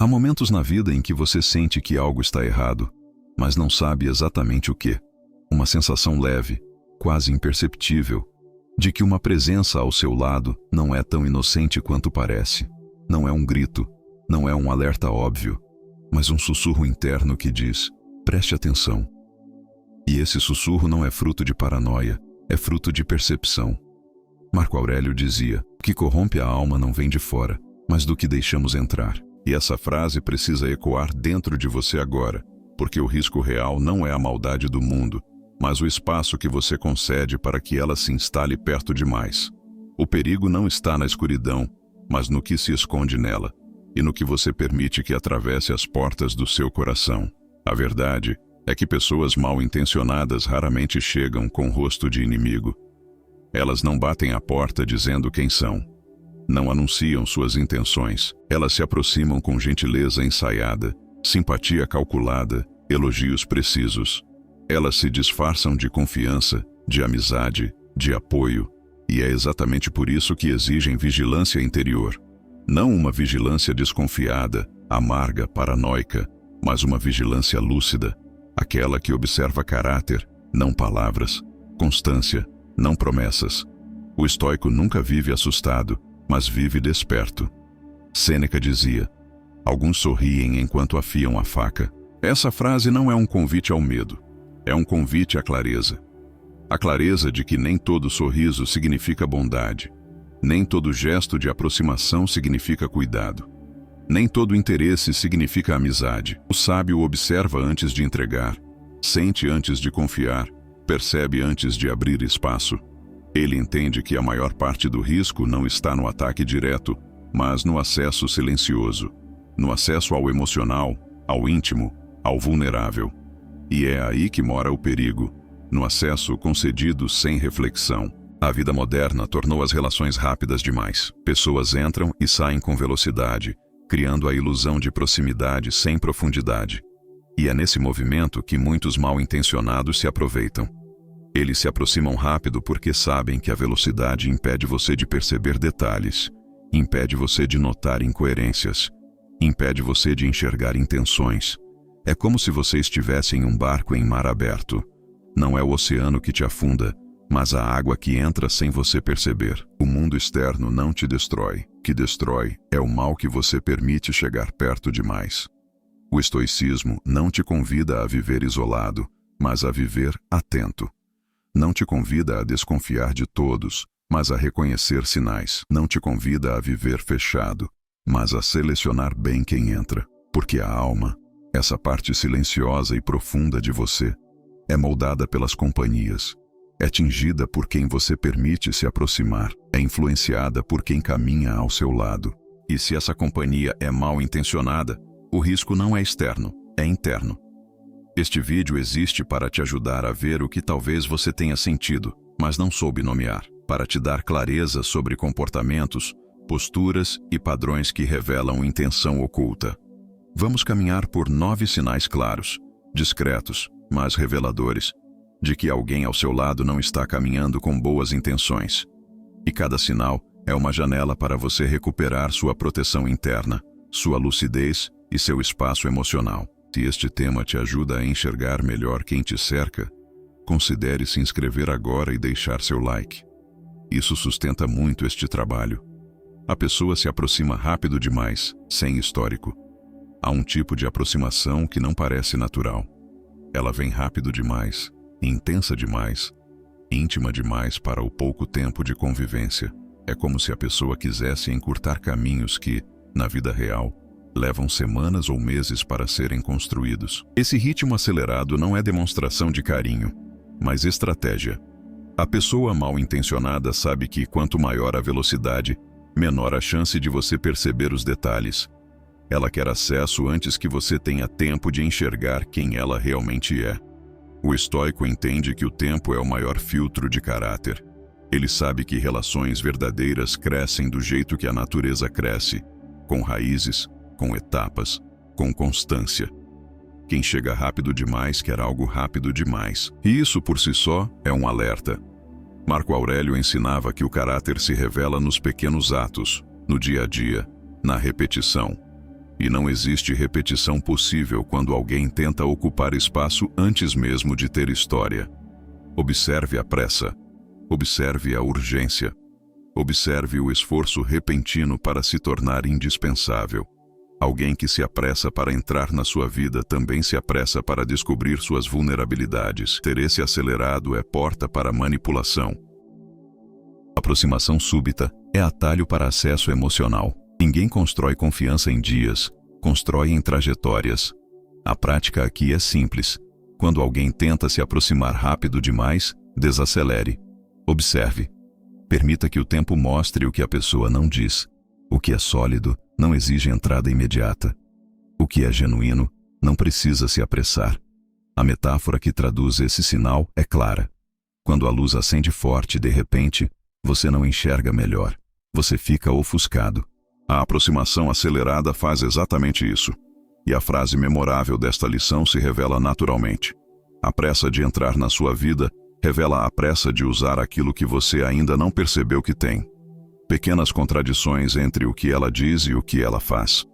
Há momentos na vida em que você sente que algo está errado, mas não sabe exatamente o que. Uma sensação leve, quase imperceptível, de que uma presença ao seu lado não é tão inocente quanto parece. Não é um grito, não é um alerta óbvio, mas um sussurro interno que diz: preste atenção. E esse sussurro não é fruto de paranoia, é fruto de percepção. Marco Aurélio dizia: o que corrompe a alma não vem de fora, mas do que deixamos entrar. E essa frase precisa ecoar dentro de você agora, porque o risco real não é a maldade do mundo, mas o espaço que você concede para que ela se instale perto demais. O perigo não está na escuridão, mas no que se esconde nela, e no que você permite que atravesse as portas do seu coração. A verdade é que pessoas mal intencionadas raramente chegam com o rosto de inimigo. Elas não batem à porta dizendo quem são. Não anunciam suas intenções. Elas se aproximam com gentileza ensaiada, simpatia calculada, elogios precisos. Elas se disfarçam de confiança, de amizade, de apoio, e é exatamente por isso que exigem vigilância interior. Não uma vigilância desconfiada, amarga, paranoica, mas uma vigilância lúcida, aquela que observa caráter, não palavras, constância, não promessas. O estoico nunca vive assustado, mas vive desperto. Sêneca dizia: alguns sorriem enquanto afiam a faca. Essa frase não é um convite ao medo, é um convite à clareza. A clareza de que nem todo sorriso significa bondade, nem todo gesto de aproximação significa cuidado, nem todo interesse significa amizade. O sábio observa antes de entregar, sente antes de confiar, percebe antes de abrir espaço. Ele entende que a maior parte do risco não está no ataque direto, mas no acesso silencioso, no acesso ao emocional, ao íntimo, ao vulnerável. E é aí que mora o perigo, no acesso concedido sem reflexão. A vida moderna tornou as relações rápidas demais. Pessoas entram e saem com velocidade, criando a ilusão de proximidade sem profundidade. E é nesse movimento que muitos mal-intencionados se aproveitam. Eles se aproximam rápido porque sabem que a velocidade impede você de perceber detalhes, impede você de notar incoerências, impede você de enxergar intenções. É como se você estivesse em um barco em mar aberto. Não é o oceano que te afunda, mas a água que entra sem você perceber. O mundo externo não te destrói. O que destrói é o mal que você permite chegar perto demais. O estoicismo não te convida a viver isolado, mas a viver atento. Não te convida a desconfiar de todos, mas a reconhecer sinais. Não te convida a viver fechado, mas a selecionar bem quem entra. Porque a alma, essa parte silenciosa e profunda de você, é moldada pelas companhias, é tingida por quem você permite se aproximar, é influenciada por quem caminha ao seu lado. E se essa companhia é mal intencionada, o risco não é externo, é interno. Este vídeo existe para te ajudar a ver o que talvez você tenha sentido, mas não soube nomear, para te dar clareza sobre comportamentos, posturas e padrões que revelam intenção oculta. Vamos caminhar por 9 sinais claros, discretos, mas reveladores, de que alguém ao seu lado não está caminhando com boas intenções. E cada sinal é uma janela para você recuperar sua proteção interna, sua lucidez e seu espaço emocional. Se este tema te ajuda a enxergar melhor quem te cerca, considere se inscrever agora e deixar seu like. Isso sustenta muito este trabalho. A pessoa se aproxima rápido demais, sem histórico. Há um tipo de aproximação que não parece natural. Ela vem rápido demais, intensa demais, íntima demais para o pouco tempo de convivência. É como se a pessoa quisesse encurtar caminhos que, na vida real, levam semanas ou meses para serem construídos. Esse ritmo acelerado não é demonstração de carinho, mas estratégia. A pessoa mal-intencionada sabe que quanto maior a velocidade, menor a chance de você perceber os detalhes. Ela quer acesso antes que você tenha tempo de enxergar quem ela realmente é. O estoico entende que o tempo é o maior filtro de caráter. Ele sabe que relações verdadeiras crescem do jeito que a natureza cresce, com raízes, com etapas, com constância. Quem chega rápido demais quer algo rápido demais. E isso por si só é um alerta. Marco Aurélio ensinava que o caráter se revela nos pequenos atos, no dia a dia, na repetição. E não existe repetição possível quando alguém tenta ocupar espaço antes mesmo de ter história. Observe a pressa. Observe a urgência. Observe o esforço repentino para se tornar indispensável. Alguém que se apressa para entrar na sua vida também se apressa para descobrir suas vulnerabilidades. Interesse acelerado é porta para manipulação. Aproximação súbita é atalho para acesso emocional. Ninguém constrói confiança em dias, constrói em trajetórias. A prática aqui é simples. Quando alguém tenta se aproximar rápido demais, desacelere. Observe. Permita que o tempo mostre o que a pessoa não diz. O que é sólido não exige entrada imediata. O que é genuíno não precisa se apressar. A metáfora que traduz esse sinal é clara. Quando a luz acende forte de repente, você não enxerga melhor. Você fica ofuscado. A aproximação acelerada faz exatamente isso. E a frase memorável desta lição se revela naturalmente. A pressa de entrar na sua vida revela a pressa de usar aquilo que você ainda não percebeu que tem. Pequenas contradições entre o que ela diz e o que ela faz.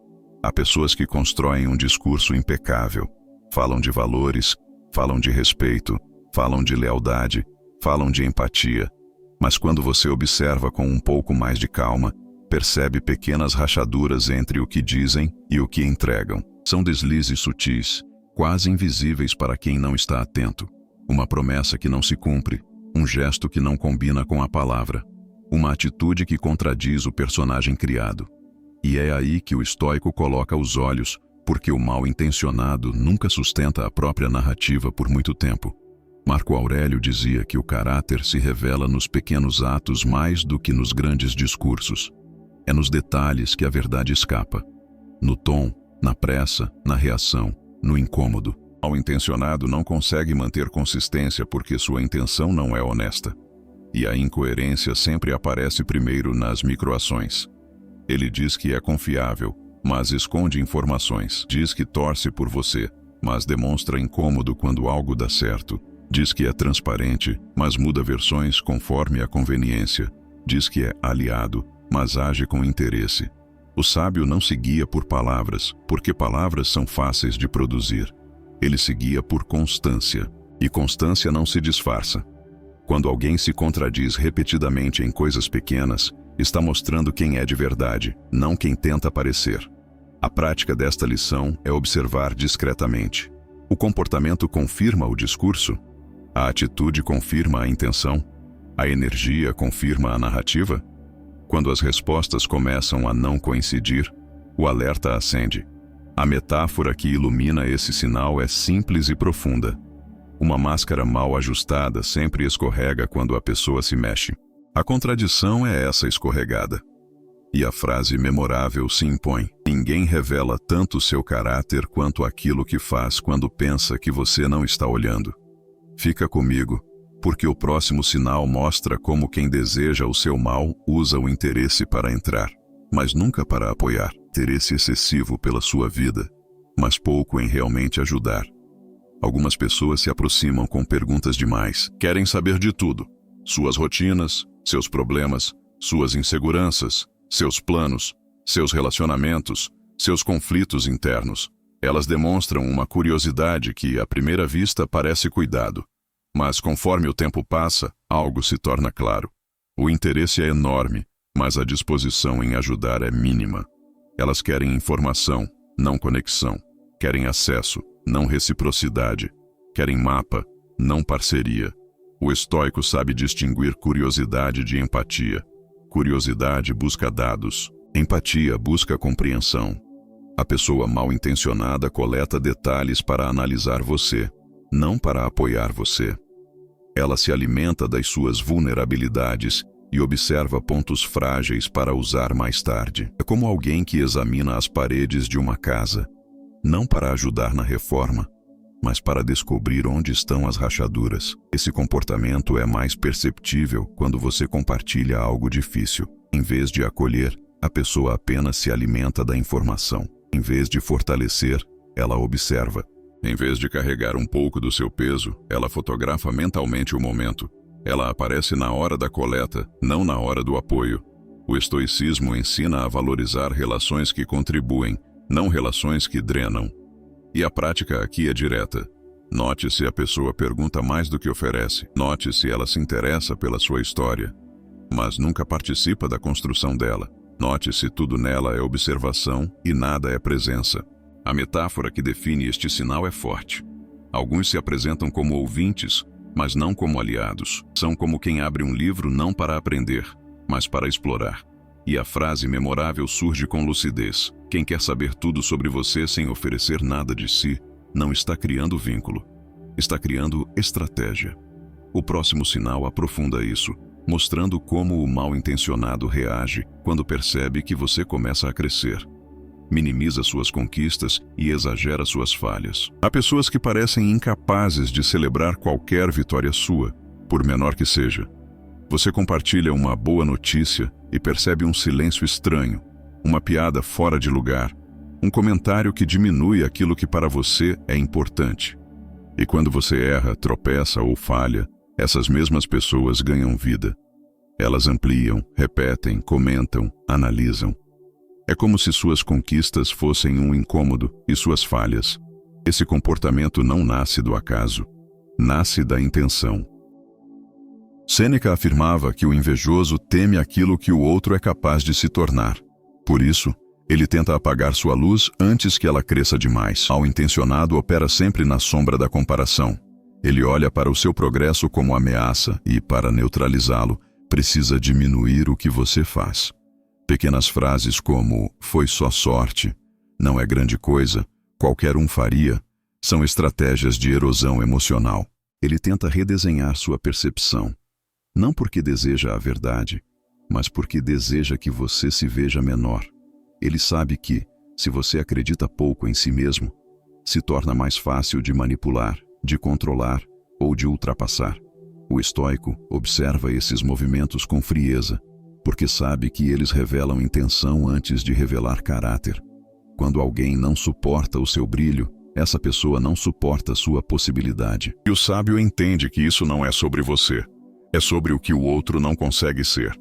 Há pessoas que constroem um discurso impecável. Falam de valores, falam de respeito, falam de lealdade, falam de empatia. Mas quando você observa com um pouco mais de calma, percebe pequenas rachaduras entre o que dizem e o que entregam. São deslizes sutis, quase invisíveis para quem não está atento. Uma promessa que não se cumpre, um gesto que não combina com a palavra, uma atitude que contradiz o personagem criado. E é aí que o estoico coloca os olhos, porque o mal-intencionado nunca sustenta a própria narrativa por muito tempo. Marco Aurélio dizia que o caráter se revela nos pequenos atos mais do que nos grandes discursos. É nos detalhes que a verdade escapa. No tom, na pressa, na reação, no incômodo. O mal-intencionado não consegue manter consistência porque sua intenção não é honesta. E a incoerência sempre aparece primeiro nas microações. Ele diz que é confiável, mas esconde informações. Diz que torce por você, mas demonstra incômodo quando algo dá certo. Diz que é transparente, mas muda versões conforme a conveniência. Diz que é aliado, mas age com interesse. O sábio não se guia por palavras, porque palavras são fáceis de produzir. Ele se guia por constância, e constância não se disfarça. Quando alguém se contradiz repetidamente em coisas pequenas, está mostrando quem é de verdade, não quem tenta parecer. A prática desta lição é observar discretamente. O comportamento confirma o discurso? A atitude confirma a intenção? A energia confirma a narrativa? Quando as respostas começam a não coincidir, o alerta acende. A metáfora que ilumina esse sinal é simples e profunda. Uma máscara mal ajustada sempre escorrega quando a pessoa se mexe. A contradição é essa escorregada. E a frase memorável se impõe. Ninguém revela tanto seu caráter quanto aquilo que faz quando pensa que você não está olhando. Fica comigo, porque o próximo sinal mostra como quem deseja o seu mal usa o interesse para entrar, mas nunca para apoiar. Interesse excessivo pela sua vida, mas pouco em realmente ajudar. Algumas pessoas se aproximam com perguntas demais. Querem saber de tudo. Suas rotinas, seus problemas, suas inseguranças, seus planos, seus relacionamentos, seus conflitos internos. Elas demonstram uma curiosidade que, à primeira vista, parece cuidado. Mas, conforme o tempo passa, algo se torna claro. O interesse é enorme, mas a disposição em ajudar é mínima. Elas querem informação, não conexão. Querem acesso, não reciprocidade. Querem mapa, não parceria. O estoico sabe distinguir curiosidade de empatia. Curiosidade busca dados. Empatia busca compreensão. A pessoa mal-intencionada coleta detalhes para analisar você, não para apoiar você. Ela se alimenta das suas vulnerabilidades e observa pontos frágeis para usar mais tarde. É como alguém que examina as paredes de uma casa, não para ajudar na reforma, mas para descobrir onde estão as rachaduras. Esse comportamento é mais perceptível quando você compartilha algo difícil. Em vez de acolher, a pessoa apenas se alimenta da informação. Em vez de fortalecer, ela observa. Em vez de carregar um pouco do seu peso, ela fotografa mentalmente o momento. Ela aparece na hora da coleta, não na hora do apoio. O estoicismo ensina a valorizar relações que contribuem, não relações que drenam. E a prática aqui é direta. Note se a pessoa pergunta mais do que oferece. Note se ela se interessa pela sua história, mas nunca participa da construção dela. Note se tudo nela é observação e nada é presença. A metáfora que define este sinal é forte. Alguns se apresentam como ouvintes, mas não como aliados. São como quem abre um livro não para aprender, mas para explorar. E a frase memorável surge com lucidez. Quem quer saber tudo sobre você sem oferecer nada de si, não está criando vínculo. Está criando estratégia. O próximo sinal aprofunda isso, mostrando como o mal-intencionado reage quando percebe que você começa a crescer. Minimiza suas conquistas e exagera suas falhas. Há pessoas que parecem incapazes de celebrar qualquer vitória sua, por menor que seja. Você compartilha uma boa notícia e percebe um silêncio estranho, uma piada fora de lugar, um comentário que diminui aquilo que para você é importante. E quando você erra, tropeça ou falha, essas mesmas pessoas ganham vida. Elas ampliam, repetem, comentam, analisam. É como se suas conquistas fossem um incômodo e suas falhas. Esse comportamento não nasce do acaso, nasce da intenção. Sêneca afirmava que o invejoso teme aquilo que o outro é capaz de se tornar. Por isso, ele tenta apagar sua luz antes que ela cresça demais. O intencionado opera sempre na sombra da comparação. Ele olha para o seu progresso como ameaça e, para neutralizá-lo, precisa diminuir o que você faz. Pequenas frases como "foi só sorte", "não é grande coisa", "qualquer um faria", são estratégias de erosão emocional. Ele tenta redesenhar sua percepção, não porque deseja a verdade, mas porque deseja que você se veja menor. Ele sabe que, se você acredita pouco em si mesmo, se torna mais fácil de manipular, de controlar ou de ultrapassar. O estoico observa esses movimentos com frieza, porque sabe que eles revelam intenção antes de revelar caráter. Quando alguém não suporta o seu brilho, essa pessoa não suporta sua possibilidade. E o sábio entende que isso não é sobre você, é sobre o que o outro não consegue ser.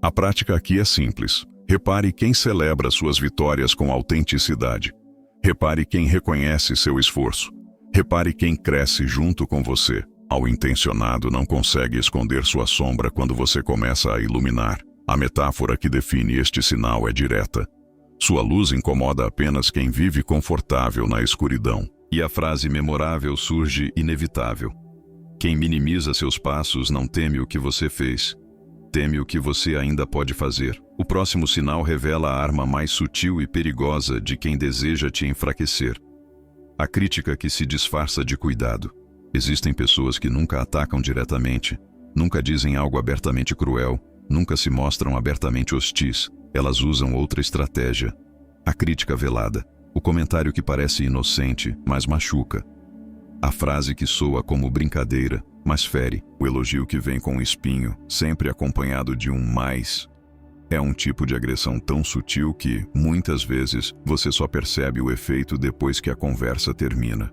A prática aqui é simples. Repare quem celebra suas vitórias com autenticidade. Repare quem reconhece seu esforço. Repare quem cresce junto com você. O intencionado não consegue esconder sua sombra quando você começa a iluminar. A metáfora que define este sinal é direta. Sua luz incomoda apenas quem vive confortável na escuridão. E a frase memorável surge inevitável. Quem minimiza seus passos não teme o que você fez. Teme o que você ainda pode fazer. O próximo sinal revela a arma mais sutil e perigosa de quem deseja te enfraquecer. A crítica que se disfarça de cuidado. Existem pessoas que nunca atacam diretamente, nunca dizem algo abertamente cruel, nunca se mostram abertamente hostis. Elas usam outra estratégia. A crítica velada. O comentário que parece inocente, mas machuca. A frase que soa como brincadeira, mas fere. O elogio que vem com um espinho, sempre acompanhado de um mais. É um tipo de agressão tão sutil que, muitas vezes, você só percebe o efeito depois que a conversa termina.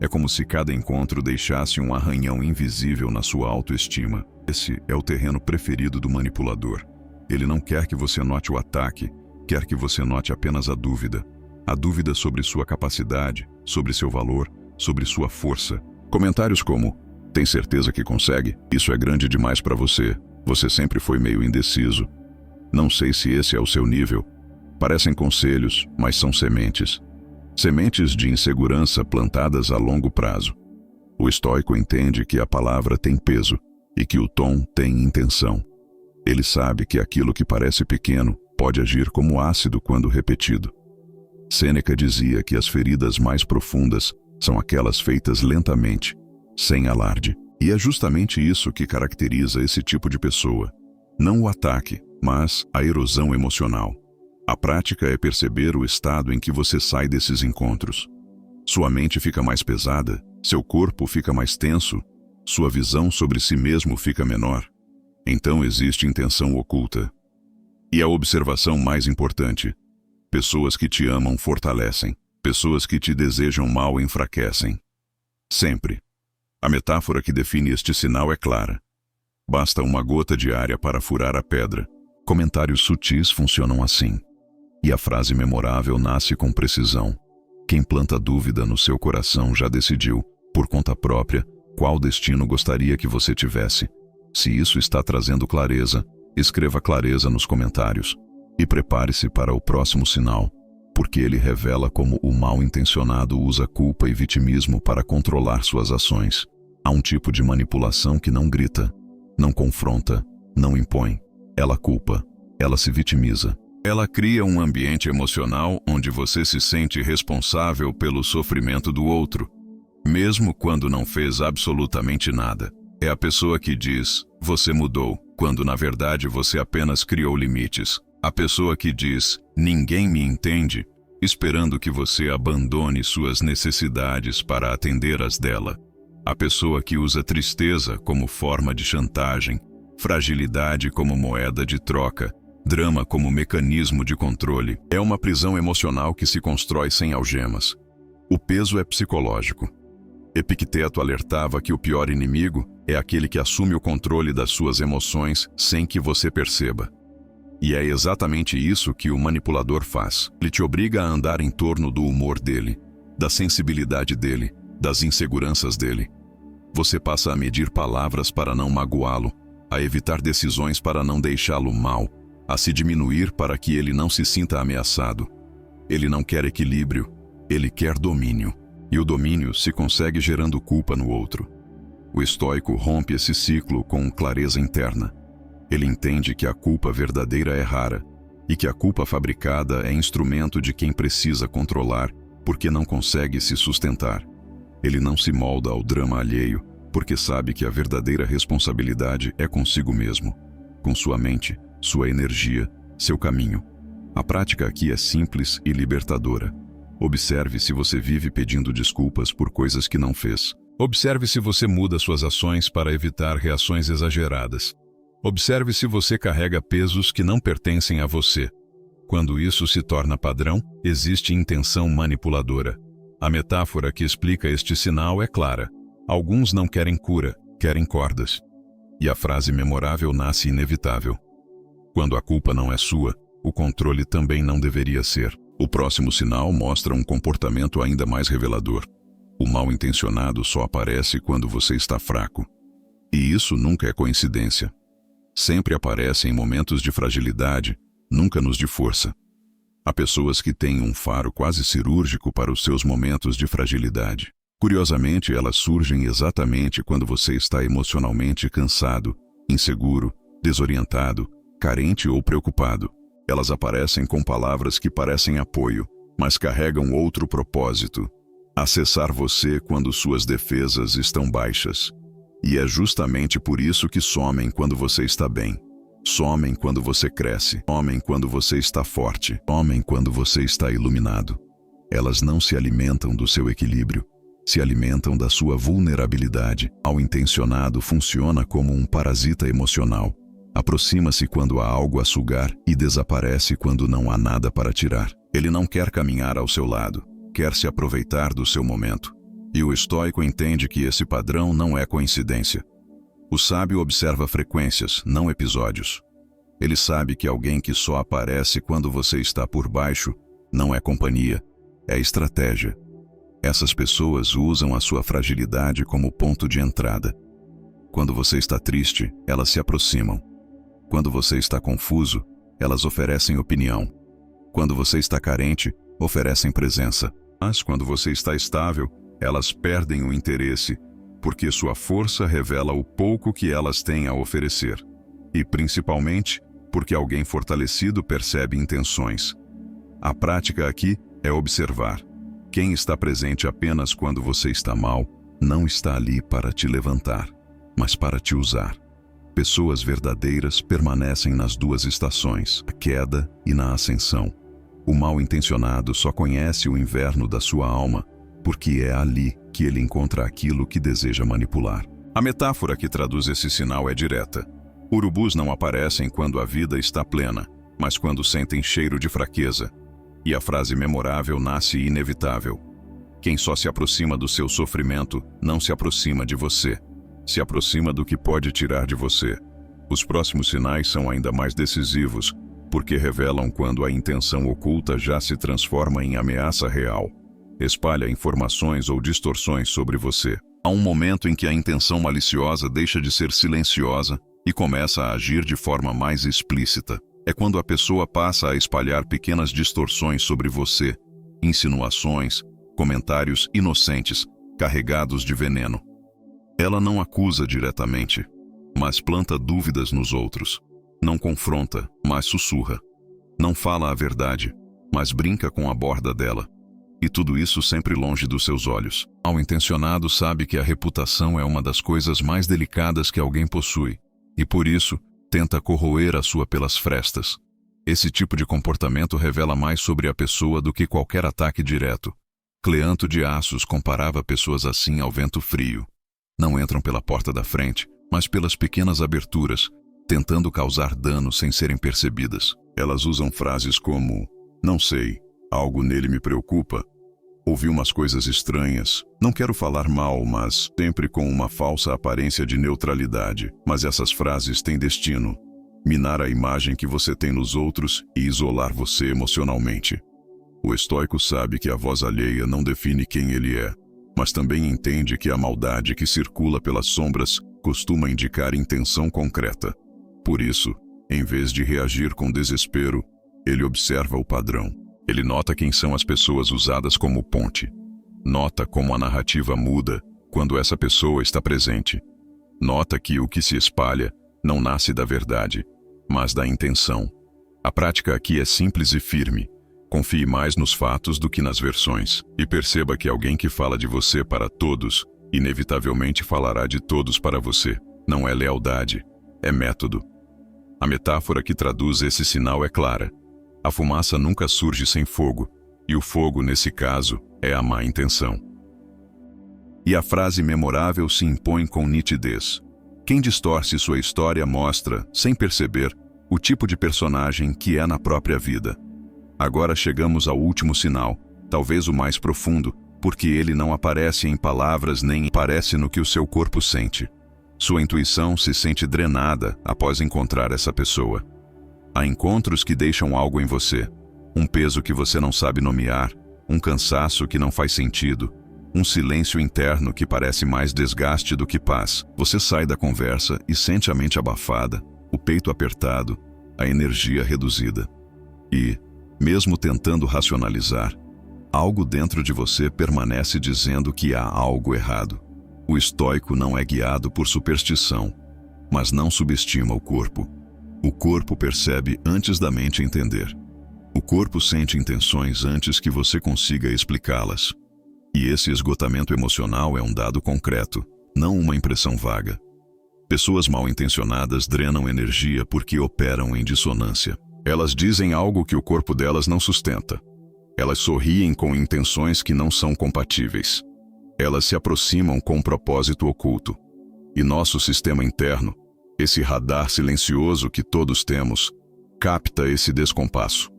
É como se cada encontro deixasse um arranhão invisível na sua autoestima. Esse é o terreno preferido do manipulador. Ele não quer que você note o ataque, quer que você note apenas a dúvida. A dúvida sobre sua capacidade, sobre seu valor, sobre sua força. Comentários como: "Tem certeza que consegue? Isso é grande demais para você. Você sempre foi meio indeciso. Não sei se esse é o seu nível." Parecem conselhos, mas são sementes. Sementes de insegurança plantadas a longo prazo. O estoico entende que a palavra tem peso e que o tom tem intenção. Ele sabe que aquilo que parece pequeno pode agir como ácido quando repetido. Sêneca dizia que as feridas mais profundas são aquelas feitas lentamente, sem alarde. E é justamente isso que caracteriza esse tipo de pessoa. Não o ataque, mas a erosão emocional. A prática é perceber o estado em que você sai desses encontros. Sua mente fica mais pesada, seu corpo fica mais tenso, sua visão sobre si mesmo fica menor. Então existe intenção oculta. E a observação mais importante: pessoas que te amam fortalecem, pessoas que te desejam mal enfraquecem. Sempre. A metáfora que define este sinal é clara. Basta uma gota diária para furar a pedra. Comentários sutis funcionam assim. E a frase memorável nasce com precisão. Quem planta dúvida no seu coração já decidiu, por conta própria, qual destino gostaria que você tivesse. Se isso está trazendo clareza, escreva clareza nos comentários. E prepare-se para o próximo sinal, porque ele revela como o mal-intencionado usa culpa e vitimismo para controlar suas ações. Há um tipo de manipulação que não grita, não confronta, não impõe. Ela culpa, ela se vitimiza. Ela cria um ambiente emocional onde você se sente responsável pelo sofrimento do outro, mesmo quando não fez absolutamente nada. É a pessoa que diz, você mudou, quando na verdade você apenas criou limites. A pessoa que diz, ninguém me entende, esperando que você abandone suas necessidades para atender as dela. A pessoa que usa tristeza como forma de chantagem, fragilidade como moeda de troca, drama como mecanismo de controle. É uma prisão emocional que se constrói sem algemas. O peso é psicológico. Epicteto alertava que o pior inimigo é aquele que assume o controle das suas emoções sem que você perceba. E é exatamente isso que o manipulador faz. Ele te obriga a andar em torno do humor dele, da sensibilidade dele, das inseguranças dele. Você passa a medir palavras para não magoá-lo, a evitar decisões para não deixá-lo mal, a se diminuir para que ele não se sinta ameaçado. Ele não quer equilíbrio, ele quer domínio. E o domínio se consegue gerando culpa no outro. O estoico rompe esse ciclo com clareza interna. Ele entende que a culpa verdadeira é rara e que a culpa fabricada é instrumento de quem precisa controlar porque não consegue se sustentar. Ele não se molda ao drama alheio porque sabe que a verdadeira responsabilidade é consigo mesmo, com sua mente, sua energia, seu caminho. A prática aqui é simples e libertadora. Observe se você vive pedindo desculpas por coisas que não fez. Observe se você muda suas ações para evitar reações exageradas. Observe se você carrega pesos que não pertencem a você. Quando isso se torna padrão, existe intenção manipuladora. A metáfora que explica este sinal é clara. Alguns não querem cura, querem cordas. E a frase memorável nasce inevitável. Quando a culpa não é sua, o controle também não deveria ser. O próximo sinal mostra um comportamento ainda mais revelador. O mal-intencionado só aparece quando você está fraco. E isso nunca é coincidência. Sempre aparece em momentos de fragilidade, nunca nos de força. Há pessoas que têm um faro quase cirúrgico para os seus momentos de fragilidade. Curiosamente, elas surgem exatamente quando você está emocionalmente cansado, inseguro, desorientado, carente ou preocupado. Elas aparecem com palavras que parecem apoio, mas carregam outro propósito: acessar você quando suas defesas estão baixas. E é justamente por isso que somem quando você está bem. Somem quando você cresce. Somem quando você está forte. Somem quando você está iluminado. Elas não se alimentam do seu equilíbrio. Se alimentam da sua vulnerabilidade. O mal-intencionado funciona como um parasita emocional. Aproxima-se quando há algo a sugar e desaparece quando não há nada para tirar. Ele não quer caminhar ao seu lado. Quer se aproveitar do seu momento. E o estoico entende que esse padrão não é coincidência. O sábio observa frequências, não episódios. Ele sabe que alguém que só aparece quando você está por baixo não é companhia, é estratégia. Essas pessoas usam a sua fragilidade como ponto de entrada. Quando você está triste, elas se aproximam. Quando você está confuso, elas oferecem opinião. Quando você está carente, oferecem presença. Mas quando você está estável, elas perdem o interesse, porque sua força revela o pouco que elas têm a oferecer. E, principalmente, porque alguém fortalecido percebe intenções. A prática aqui é observar. Quem está presente apenas quando você está mal, não está ali para te levantar, mas para te usar. Pessoas verdadeiras permanecem nas duas estações, a queda e na ascensão. O mal-intencionado só conhece o inverno da sua alma, porque é ali que ele encontra aquilo que deseja manipular. A metáfora que traduz esse sinal é direta. Urubus não aparecem quando a vida está plena, mas quando sentem cheiro de fraqueza. E a frase memorável nasce inevitável. Quem só se aproxima do seu sofrimento não se aproxima de você. Se aproxima do que pode tirar de você. Os próximos sinais são ainda mais decisivos, porque revelam quando a intenção oculta já se transforma em ameaça real. Espalha informações ou distorções sobre você. Há um momento em que a intenção maliciosa deixa de ser silenciosa e começa a agir de forma mais explícita. É quando a pessoa passa a espalhar pequenas distorções sobre você, insinuações, comentários inocentes, carregados de veneno. Ela não acusa diretamente, mas planta dúvidas nos outros. Não confronta, mas sussurra. Não fala a verdade, mas brinca com a borda dela. E tudo isso sempre longe dos seus olhos. Mal intencionado sabe que a reputação é uma das coisas mais delicadas que alguém possui, e por isso tenta corroer a sua pelas frestas. Esse tipo de comportamento revela mais sobre a pessoa do que qualquer ataque direto. Cleanto de Assos comparava pessoas assim ao vento frio. Não entram pela porta da frente, mas pelas pequenas aberturas, tentando causar dano sem serem percebidas. Elas usam frases como: "Não sei, algo nele me preocupa. Ouvi umas coisas estranhas. Não quero falar mal, mas..." Sempre com uma falsa aparência de neutralidade. Mas essas frases têm destino: minar a imagem que você tem nos outros e isolar você emocionalmente. O estoico sabe que a voz alheia não define quem ele é, mas também entende que a maldade que circula pelas sombras costuma indicar intenção concreta. Por isso, em vez de reagir com desespero, ele observa o padrão. Ele nota quem são as pessoas usadas como ponte. Nota como a narrativa muda quando essa pessoa está presente. Nota que o que se espalha não nasce da verdade, mas da intenção. A prática aqui é simples e firme. Confie mais nos fatos do que nas versões. E perceba que alguém que fala de você para todos, inevitavelmente falará de todos para você. Não é lealdade, é método. A metáfora que traduz esse sinal é clara. A fumaça nunca surge sem fogo, e o fogo, nesse caso, é a má intenção. E a frase memorável se impõe com nitidez. Quem distorce sua história mostra, sem perceber, o tipo de personagem que é na própria vida. Agora chegamos ao último sinal, talvez o mais profundo, porque ele não aparece em palavras nem aparece no que o seu corpo sente. Sua intuição se sente drenada após encontrar essa pessoa. Há encontros que deixam algo em você, um peso que você não sabe nomear, um cansaço que não faz sentido, um silêncio interno que parece mais desgaste do que paz. Você sai da conversa e sente a mente abafada, o peito apertado, a energia reduzida. E, mesmo tentando racionalizar, algo dentro de você permanece dizendo que há algo errado. O estoico não é guiado por superstição, mas não subestima o corpo. O corpo percebe antes da mente entender. O corpo sente intenções antes que você consiga explicá-las. E esse esgotamento emocional é um dado concreto, não uma impressão vaga. Pessoas mal intencionadas drenam energia porque operam em dissonância. Elas dizem algo que o corpo delas não sustenta. Elas sorriem com intenções que não são compatíveis. Elas se aproximam com um propósito oculto. E nosso sistema interno, esse radar silencioso que todos temos, capta esse descompasso.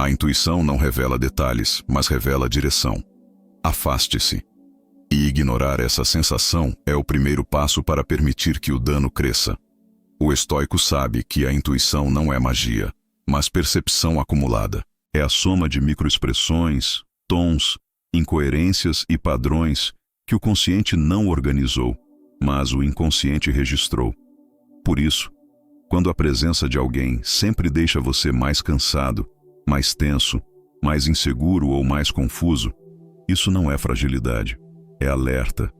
A intuição não revela detalhes, mas revela direção. Afaste-se. E ignorar essa sensação é o primeiro passo para permitir que o dano cresça. O estoico sabe que a intuição não é magia, mas percepção acumulada. É a soma de microexpressões, tons, incoerências e padrões que o consciente não organizou, mas o inconsciente registrou. Por isso, quando a presença de alguém sempre deixa você mais cansado, mais tenso, mais inseguro ou mais confuso, isso não é fragilidade, é alerta.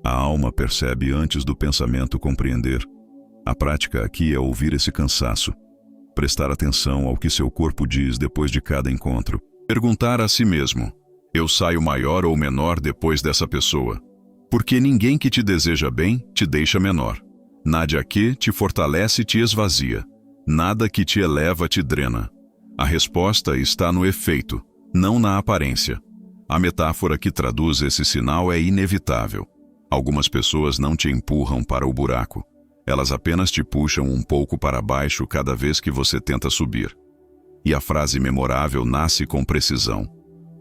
A alma percebe antes do pensamento compreender. A prática aqui é ouvir esse cansaço, prestar atenção ao que seu corpo diz depois de cada encontro. Perguntar a si mesmo: eu saio maior ou menor depois dessa pessoa? Porque ninguém que te deseja bem te deixa menor. Nada que te fortalece te esvazia. Nada que te eleva te drena. A resposta está no efeito, não na aparência. A metáfora que traduz esse sinal é inevitável. Algumas pessoas não te empurram para o buraco. Elas apenas te puxam um pouco para baixo cada vez que você tenta subir. E a frase memorável nasce com precisão.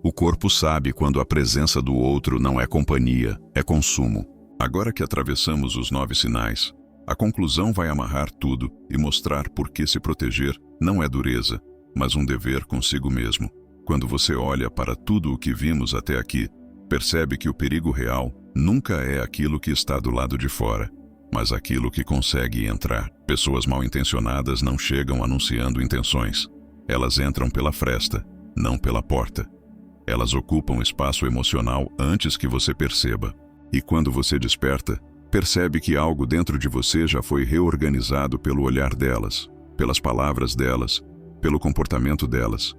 O corpo sabe quando a presença do outro não é companhia, é consumo. Agora que atravessamos os 9 sinais, A conclusão vai amarrar tudo e mostrar por que se proteger não é dureza, mas um dever consigo mesmo. Quando você olha para tudo o que vimos até aqui, percebe que o perigo real nunca é aquilo que está do lado de fora, mas aquilo que consegue entrar. Pessoas mal intencionadas não chegam anunciando intenções. Elas entram pela fresta, não pela porta. Elas ocupam espaço emocional antes que você perceba. E quando você desperta, percebe que algo dentro de você já foi reorganizado pelo olhar delas, pelas palavras delas, pelo comportamento delas.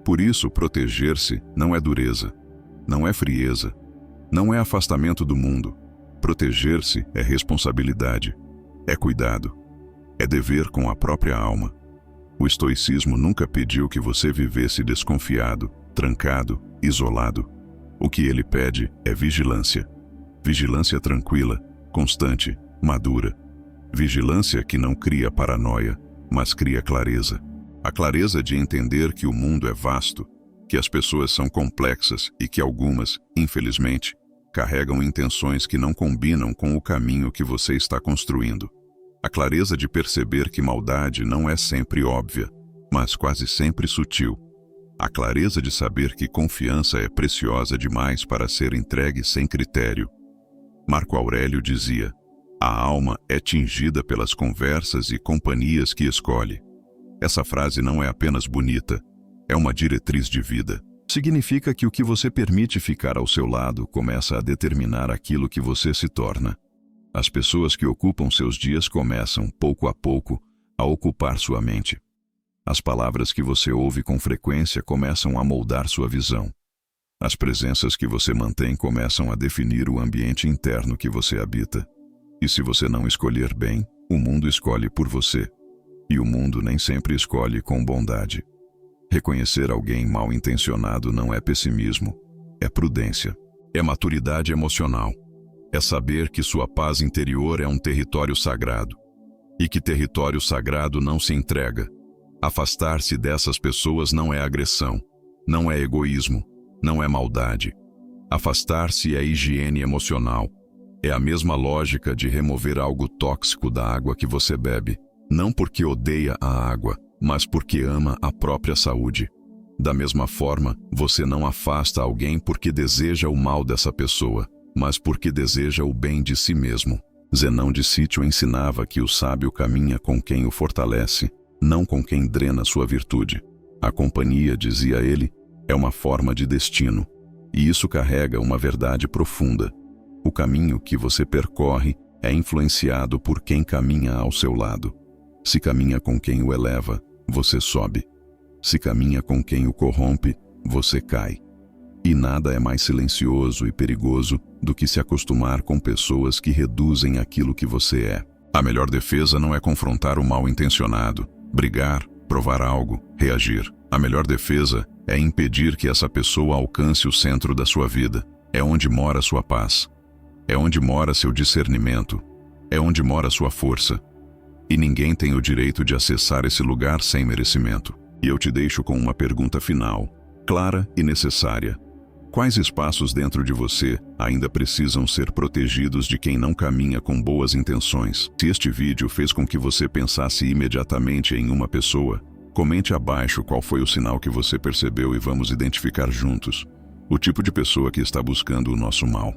Por isso, proteger-se não é dureza, não é frieza, não é afastamento do mundo. Proteger-se é responsabilidade, é cuidado, é dever com a própria alma. O estoicismo nunca pediu que você vivesse desconfiado, trancado, isolado. O que ele pede é vigilância. Vigilância tranquila, constante, madura. Vigilância que não cria paranoia, mas cria clareza. A clareza de entender que o mundo é vasto, que as pessoas são complexas e que algumas, infelizmente, carregam intenções que não combinam com o caminho que você está construindo. A clareza de perceber que maldade não é sempre óbvia, mas quase sempre sutil. A clareza de saber que confiança é preciosa demais para ser entregue sem critério. Marco Aurélio dizia: a alma é tingida pelas conversas e companhias que escolhe. Essa frase não é apenas bonita, é uma diretriz de vida. Significa que o que você permite ficar ao seu lado começa a determinar aquilo que você se torna. As pessoas que ocupam seus dias começam, pouco a pouco, a ocupar sua mente. As palavras que você ouve com frequência começam a moldar sua visão. As presenças que você mantém começam a definir o ambiente interno que você habita. E se você não escolher bem, o mundo escolhe por você. E o mundo nem sempre escolhe com bondade. Reconhecer alguém mal intencionado não é pessimismo, é prudência, é maturidade emocional. É saber que sua paz interior é um território sagrado. E que território sagrado não se entrega. Afastar-se dessas pessoas não é agressão, não é egoísmo, não é maldade. Afastar-se é higiene emocional. É a mesma lógica de remover algo tóxico da água que você bebe, não porque odeia a água, mas porque ama a própria saúde. Da mesma forma, você não afasta alguém porque deseja o mal dessa pessoa, mas porque deseja o bem de si mesmo. Zenão de Sítio ensinava que o sábio caminha com quem o fortalece, não com quem drena sua virtude. A companhia, dizia ele, é uma forma de destino, e isso carrega uma verdade profunda. O caminho que você percorre é influenciado por quem caminha ao seu lado. Se caminha com quem o eleva, você sobe. Se caminha com quem o corrompe, você cai. E nada é mais silencioso e perigoso do que se acostumar com pessoas que reduzem aquilo que você é. A melhor defesa não é confrontar o mal-intencionado, brigar, provar algo, reagir. A melhor defesa é impedir que essa pessoa alcance o centro da sua vida. É onde mora sua paz. É onde mora seu discernimento. É onde mora sua força. E ninguém tem o direito de acessar esse lugar sem merecimento. E eu te deixo com uma pergunta final, clara e necessária. Quais espaços dentro de você ainda precisam ser protegidos de quem não caminha com boas intenções? Se este vídeo fez com que você pensasse imediatamente em uma pessoa, comente abaixo qual foi o sinal que você percebeu e vamos identificar juntos o tipo de pessoa que está buscando o nosso mal.